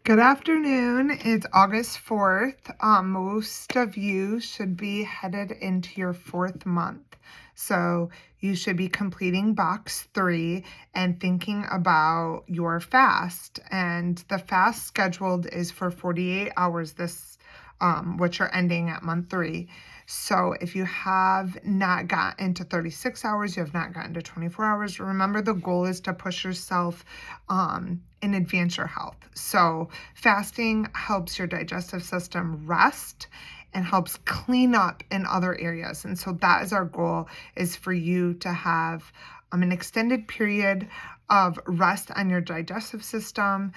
Good afternoon. It's August 4th. Most of you should be headed into your 4th month. So you should be completing box 3 and thinking about your fast. And the fast scheduled is for 48 hours which are ending at month 3. So if you have not gotten to 36 hours, you have not gotten to 24 hours, remember the goal is to push yourself and advance your health. So fasting helps your digestive system rest and helps clean up in other areas. And so that is our goal, is for you to have an extended period of rest on your digestive system,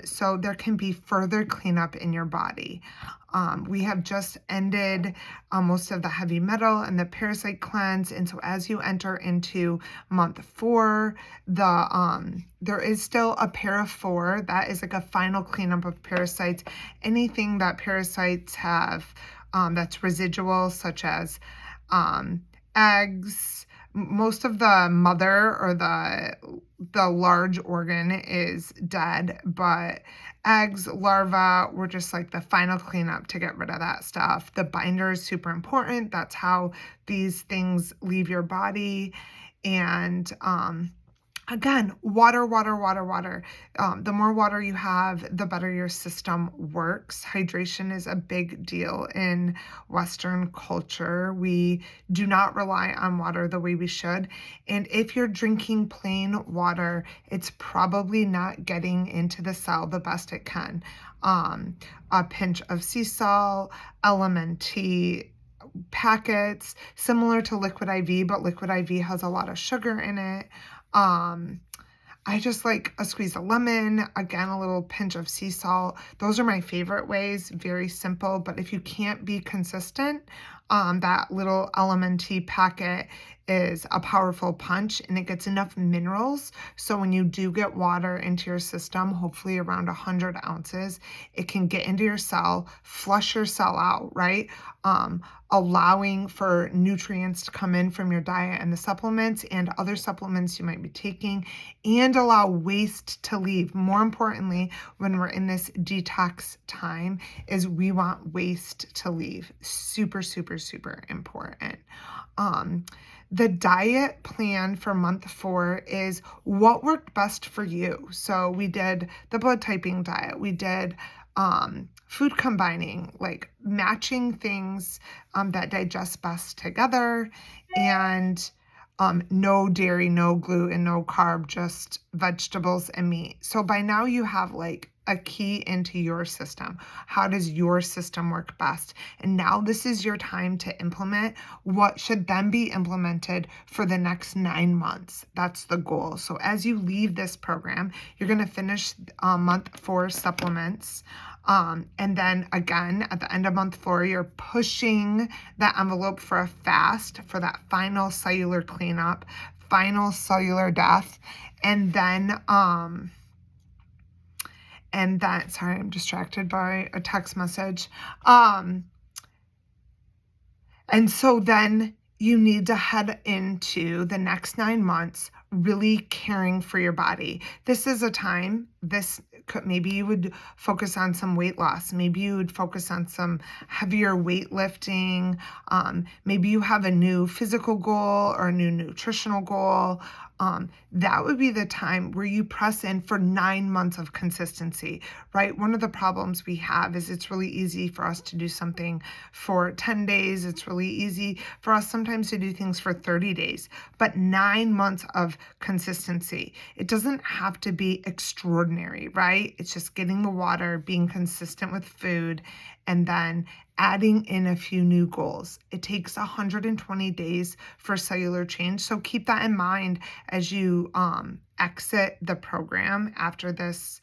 so there can be further cleanup in your body. We have just ended most of the heavy metal and the parasite cleanse, and so as you enter into month 4, there is still a para 4 that is like a final cleanup of parasites. Anything that parasites have that's residual, such as eggs. Most of the mother or the large organ is dead, but eggs, larvae, were just like the final cleanup to get rid of that stuff. The binder is super important. That's how these things leave your body. And again, water. The more water you have, the better your system works. Hydration is a big deal in Western culture. We do not rely on water the way we should. And if you're drinking plain water, it's probably not getting into the cell the best it can. A pinch of sea salt, LMNT, packets, similar to liquid IV, but liquid IV has a lot of sugar in it. I just like a squeeze of lemon, again, a little pinch of sea salt. Those are my favorite ways, very simple, but if you can't be consistent, that little LMNT packet is a powerful punch, and it gets enough minerals. So when you do get water into your system, hopefully around 100 ounces, it can get into your cell, flush your cell out, right? Allowing for nutrients to come in from your diet and the supplements and other supplements you might be taking, and allow waste to leave. More importantly, when we're in this detox time, is we want waste to leave. Super important. The diet plan for month 4 is what worked best for you. So we did the blood typing diet. We did food combining, like matching things that digest best together, and no dairy, no gluten, no carb, just vegetables and meat. So by now you have like a key into your system. How does your system work best? And now this is your time to implement what should then be implemented for the next 9 months. That's the goal. So as you leave this program, you're going to finish month 4 supplements. And then again, at the end of month 4, you're pushing that envelope for a fast for that final cellular cleanup, final cellular death. And then, sorry, I'm distracted by a text message. And so then you need to head into the next 9 months really caring for your body. This is a time, maybe you would focus on some weight loss. Maybe you would focus on some heavier weightlifting. Maybe you have a new physical goal or a new nutritional goal. That would be the time where you press in for 9 months of consistency, right? One of the problems we have is it's really easy for us to do something for 10 days. It's really easy for us sometimes to do things for 30 days, but 9 months of consistency. It doesn't have to be extraordinary, right? It's just getting the water, being consistent with food, and then adding in a few new goals. It takes 120 days for cellular change. So keep that in mind as you exit the program after this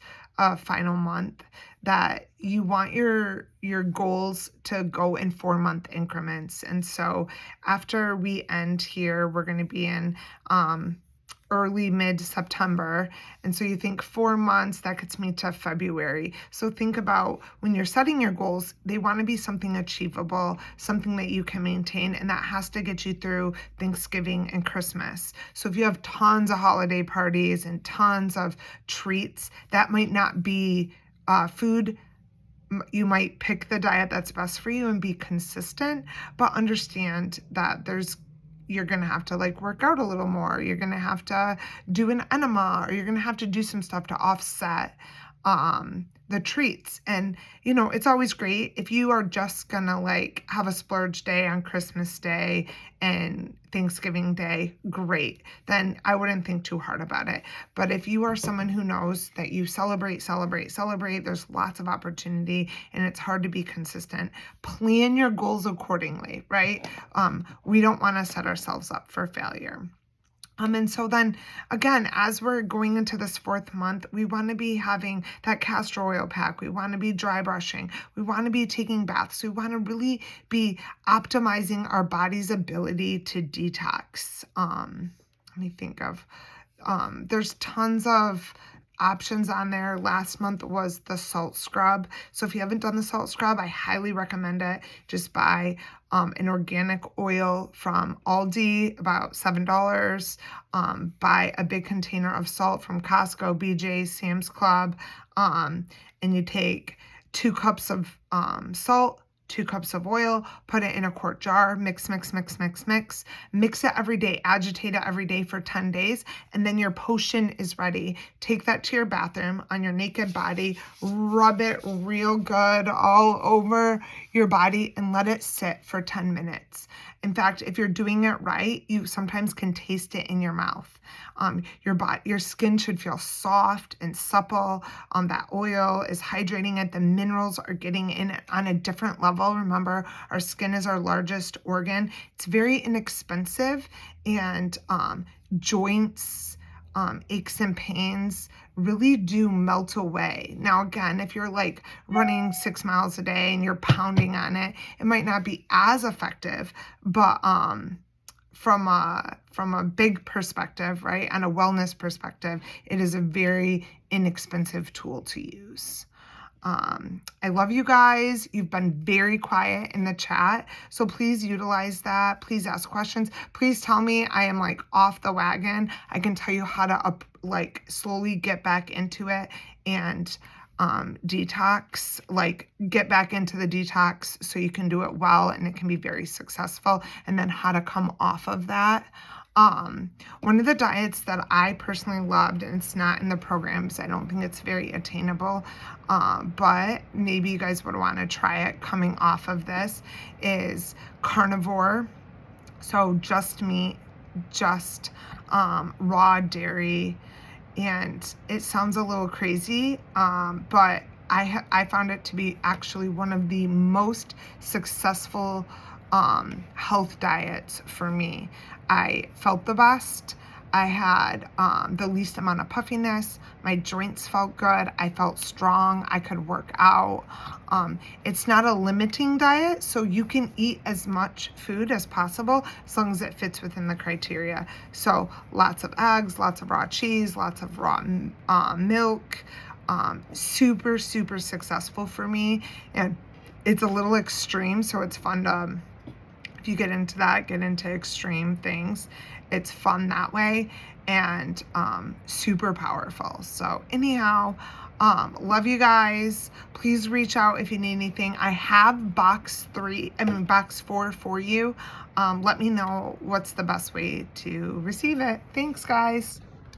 final month, that you want your goals to go in 4-month increments. And so after we end here, we're going to be in early mid-September. And so you think 4 months, that gets me to February. So think about when you're setting your goals, they want to be something achievable, something that you can maintain, and that has to get you through Thanksgiving and Christmas. So if you have tons of holiday parties and tons of treats, that might not be food. You might pick the diet that's best for you and be consistent, but understand that you're going to have to like work out a little more. You're going to have to do an enema, or you're going to have to do some stuff to offset the treats. And, it's always great if you are just going to like have a splurge day on Christmas Day and Thanksgiving Day, great. Then I wouldn't think too hard about it. But if you are someone who knows that you celebrate, there's lots of opportunity and it's hard to be consistent, plan your goals accordingly, right? We don't want to set ourselves up for failure. And so then again, as we're going into this 4th month, we want to be having that castor oil pack. We want to be dry brushing. We want to be taking baths. We want to really be optimizing our body's ability to detox. Let me think of, there's tons of options on there. Last month was the salt scrub. So if you haven't done the salt scrub, I highly recommend it. Just buy an organic oil from Aldi, about $7. Buy a big container of salt from Costco, BJ's, Sam's Club, and you take 2 cups of salt, 2 cups of oil, put it in a quart jar, mix it every day, agitate it every day for 10 days, and then your potion is ready. Take that to your bathroom on your naked body, rub it real good all over your body, and let it sit for 10 minutes. In fact, if you're doing it right, you sometimes can taste it in your mouth. Your skin should feel soft and supple. That oil is hydrating it. The minerals are getting in it on a different level. Remember, our skin is our largest organ. It's very inexpensive, and joints, aches and pains really do melt away. Now, again, if you're like running 6 miles a day and you're pounding on it, it might not be as effective, but from a big perspective, right, and a wellness perspective, it is a very inexpensive tool to use. I love you guys. You've been very quiet in the chat, so please utilize that. Please ask questions. Please tell me I am like off the wagon. I can tell you how to slowly get back into it and detox, like get back into the detox so you can do it well and it can be very successful, and then how to come off of that. One of the diets that I personally loved, and it's not in the programs, I don't think it's very attainable, but maybe you guys would want to try it coming off of this, is carnivore. So just meat, just raw dairy. And it sounds a little crazy, but I found it to be actually one of the most successful health diets for me. I felt the best. I had the least amount of puffiness. My joints felt good. I felt strong. I could work out. It's not a limiting diet, so you can eat as much food as possible as long as it fits within the criteria. So lots of eggs, lots of raw cheese, lots of raw milk. Super, super successful for me. And it's a little extreme, so it's fun to, if you get into that, get into extreme things. It's fun that way, and super powerful. So anyhow, love you guys. Please reach out if you need anything. I have box 4 for you. Let me know what's the best way to receive it. Thanks, guys.